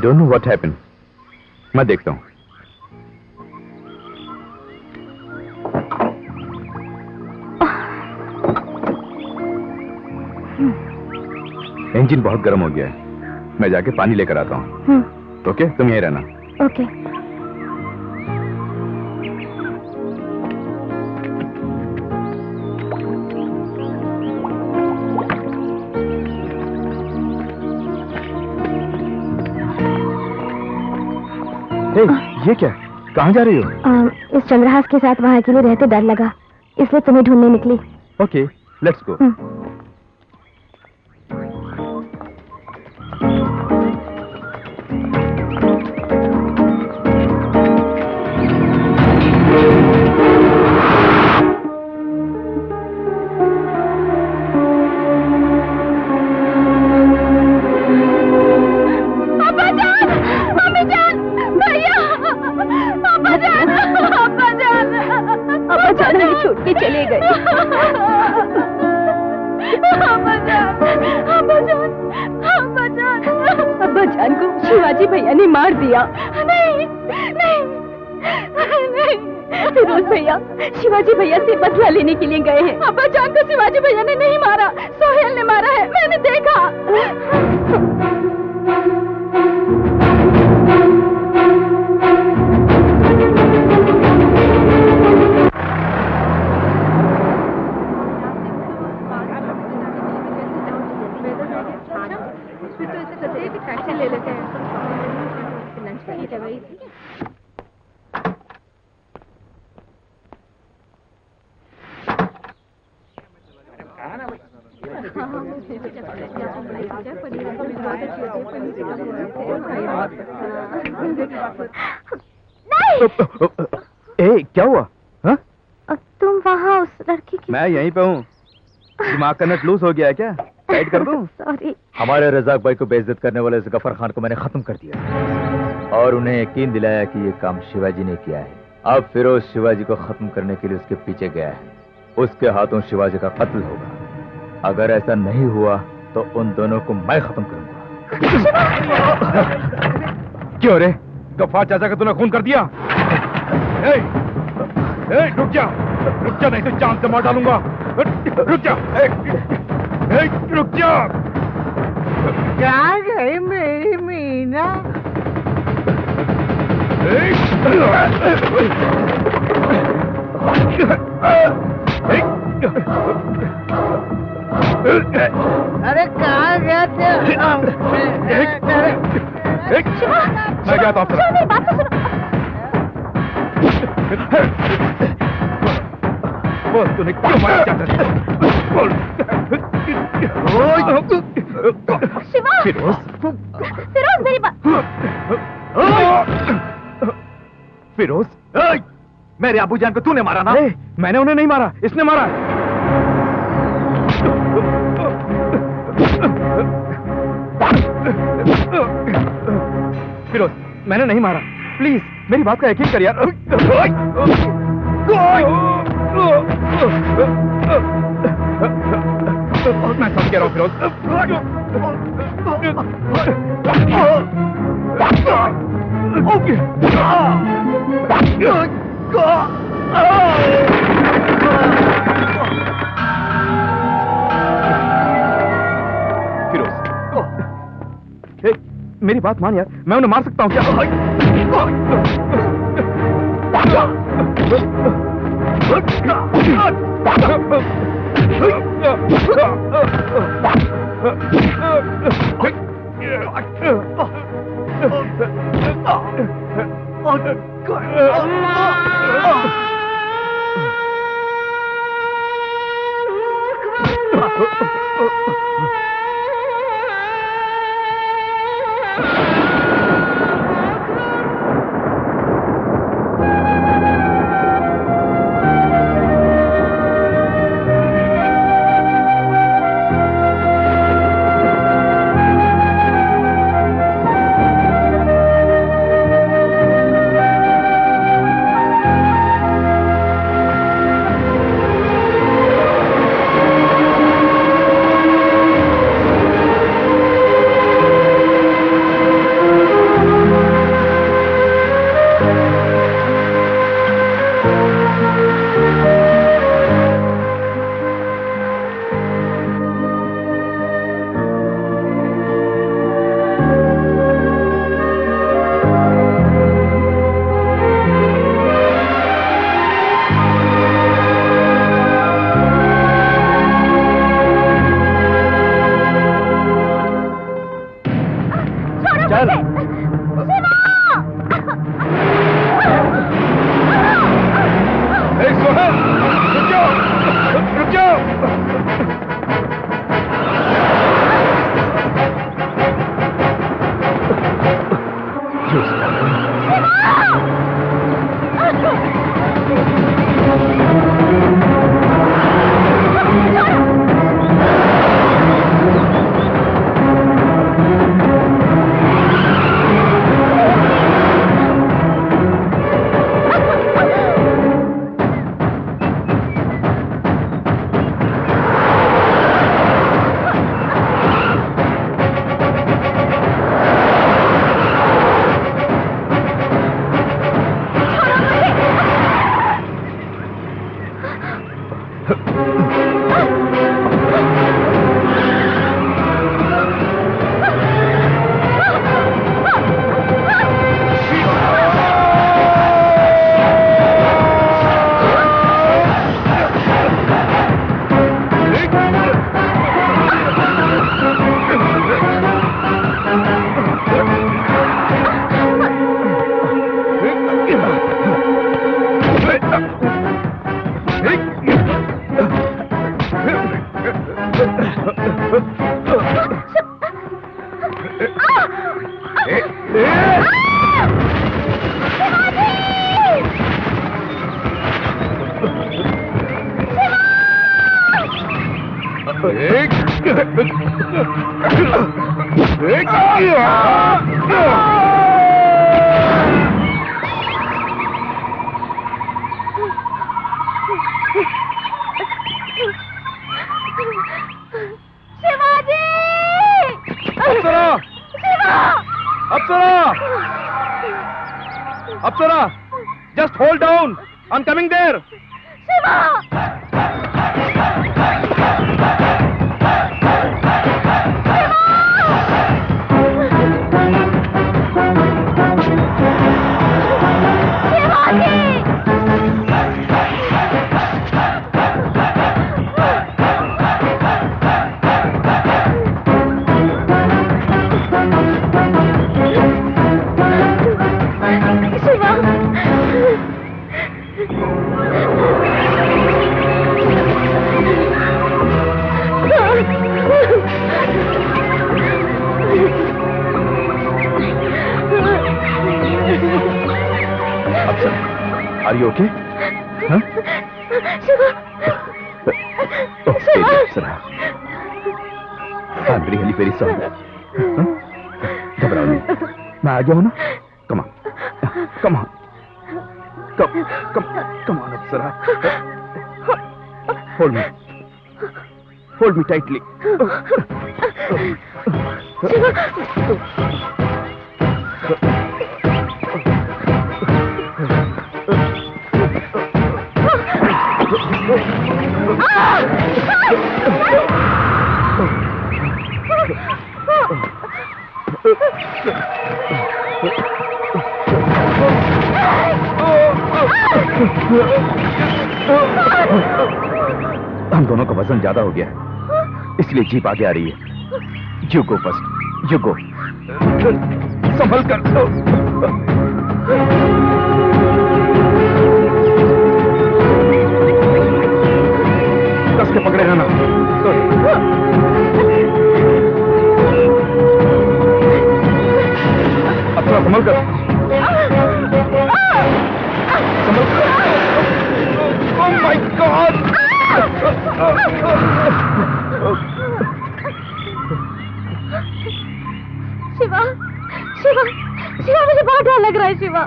Don't know what happened. मैं देखता हूं। इंजन बहुत गर्म हो गया है, मैं जाके पानी लेकर आता हूं। ओके, तुम यहीं रहना। ओके। ये क्या? कहाँ जा रही हो? इस चंद्रहास के साथ वहाँ अकेले रहते डर लगा, इसलिए तुम्हें ढूंढने निकली। Okay, let's go. शिवाजी भैया ने मार दिया। नहीं, नहीं, नहीं। फिरोज भैया शिवाजी भैया से बदला लेने के लिए गए हैं। अब्बा जान को शिवाजी भैया ने नहीं मारा, सोहेल ने मारा है, मैंने देखा। ले लेते हैं लंच का ही दवाई थी। क्या हुआ? हाँ? तुम वहाँ उस लड़की की। मैं यहीं पे हूँ। दिमाग का नट लूज हो गया है क्या? टाइट कर दूं? सॉरी। हमारे रजाक भाई को बेइज्जत करने वाले इस गफर खान को मैंने खत्म कर दिया और उन्हें यकीन दिलाया कि ये काम शिवाजी ने किया है। अब फिरोज शिवाजी को खत्म करने के लिए उसके पीछे गया है। उसके हाथों शिवाजी का कत्ल होगा। अगर ऐसा नहीं हुआ तो उन दोनों को मैं खत्म करूंगा। क्यों रे? गफ्फार चाचा का तूने खून कर दिया? रुक जा, नहीं तो जान से मार डालूंगा। रुक जा, रुक जा। क्या गई मेरी मीना? अरे कहाँ गया थे? मैं क्या था? बोल, तूने क्यों मारा चाचा? बोल। शिवा! फिरोज मेरी बात। फिरोज, मेरे अबू जान को तूने मारा ना? मैंने उन्हें नहीं मारा, इसने मारा। फिरोज, मैंने नहीं मारा। प्लीज मेरी बात का यकीन कर यार। मैं समझ कह रहा हूँ फिरोज। फिरोज, मेरी बात मान यार, मैं उन्हें मार सकता हूँ क्या? ए, सोहन, रुक जाओ, रुक जाओ। Apsara, just hold down. I'm coming there. Are you okay? Huh? Shiva! Okay, Apsara. I'm really very sorry. घबराओ नहीं, मैं आ गया हूँ ना? Come on, come on, come on, Apsara. Hold me tightly. हम दोनों का वजन ज्यादा हो गया है, इसलिए जीप आगे आ रही है। You go first, you go. संभल कर। कस के पकड़े रहना। अपना संभल कर। संभल कर। Oh my God! Shiva, Shiva, Shiva, मुझे बहुत डर लग रहा है शिवा।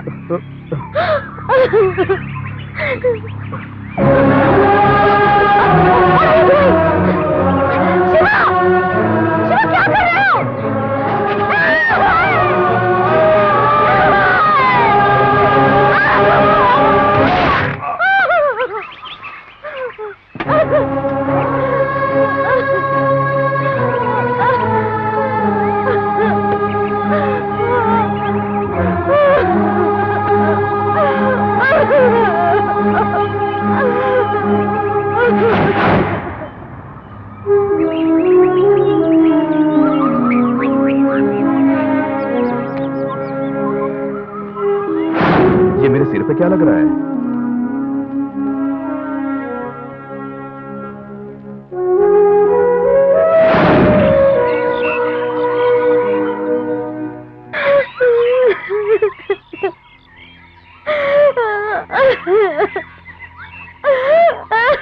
शिवा, शिवा क्या कर रहे हो? क्या लग रहा है?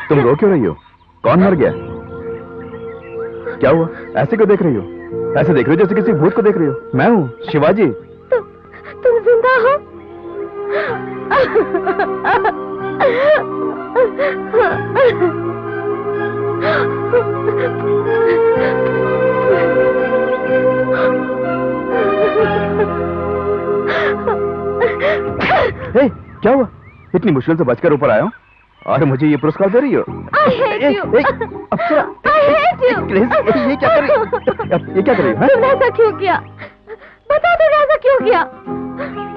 तुम रो क्यों रही हो? कौन मर गया? क्या हुआ? ऐसे क्यों देख रही हो? ऐसे देख रही हो जैसे किसी भूत को देख रही हो। मैं हूँ शिवाजी। तुम जिंदा हो? हे, क्या हुआ? इतनी मुश्किल से बचकर ऊपर आया हूँ और मुझे ये पुरस्कार दे रही हो? I hate you. Apsara, I hate you. ये क्या कर रही हो? ये क्या कर रही हो? हैं? तुमने ऐसा क्यों किया? बता, तुमने ऐसा क्यों किया?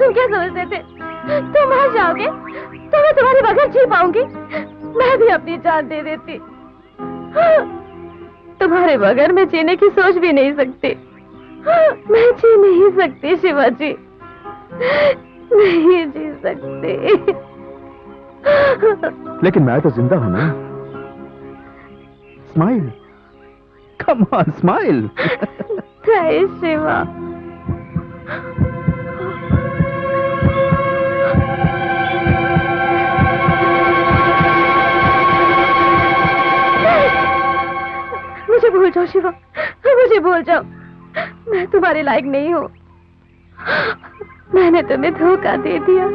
तुम क्या समझते थे? तुम मर जाओगे तो मैं तुम्हारे बगैर जी पाऊंगी? मैं भी अपनी जान दे देती। तुम्हारे बगैर मैं जीने की सोच भी नहीं सकती। मैं जी नहीं सकती शिवाजी, नहीं जी सकती। लेकिन मैं तो जिंदा हूं ना। Smile, come on smile. जय शिवा। मुझे भूल जाओ शिवा, मुझे भूल जाओ। मैं तुम्हारे लायक नहीं हूँ। मैंने तुम्हें धोखा दे दिया।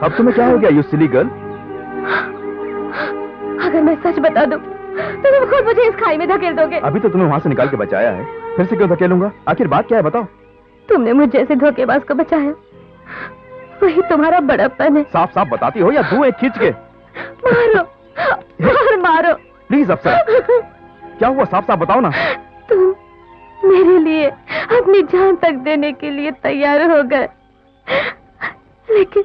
अब तुम्हें क्या हो गया यू सिली गर्ल? अगर मैं सच बता दूं तो तुम खुद मुझे इस खाई में धकेल दोगे। अभी तो तुम्हें वहां से निकाल के बचाया है, फिर से क्यों धकेलूंगा? आखिर बात क्या है बताओ? तुमने मुझ जैसे धोखेबाज को बचाया, वही तुम्हारा बड़प्पन है। साफ साफ बताती हो या धुएं खींच के? मारो और मारो। प्लीज अफसर, क्या हुआ? साफ साफ बताओ ना। तुम मेरे लिए अपनी जान तक देने के लिए तैयार हो गए, लेकिन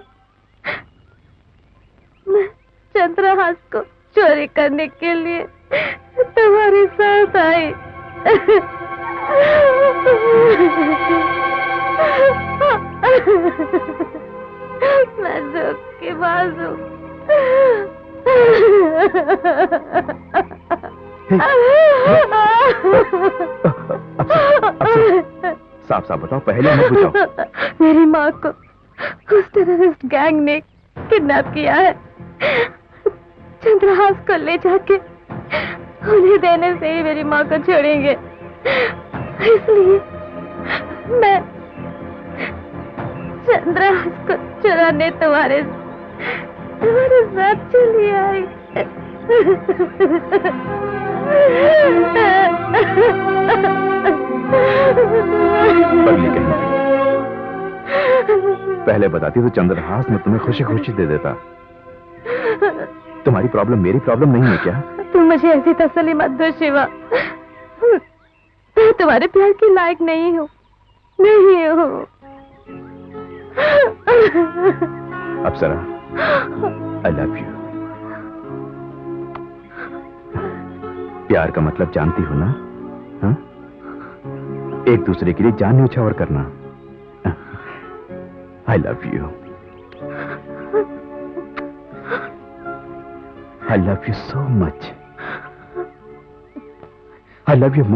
मैं चंद्रहास को चोरी करने के लिए तुम्हारे साथ आई। मैं धोखेबाज हूँ। साफ साफ बताओ, पहले मत बुझाओ। मेरी माँ को उस टेररिस्ट गैंग ने किडनैप किया है। चंद्रहास को ले जाके उन्हें देने से ही मेरी माँ को छोड़ेंगे, इसलिए मैं चंद्रहास को चुराने तुम्हारे साथ चली आई। बदली कहीं। पहले बताती तो चंद्रहास में तुम्हें खुशी खुशी दे देता। तुम्हारी प्रॉब्लम मेरी प्रॉब्लम नहीं है क्या? तुम मुझे ऐसी तसल्ली मत दो शिवा। मैं तुम्हारे प्यार के लायक नहीं हूँ, नहीं हूँ। अप्सरा, आई लव यू। प्यार का मतलब जानती हो ना? हा? एक दूसरे के लिए जान न्यौछावर करना। I love you. I love you so much. I love you more.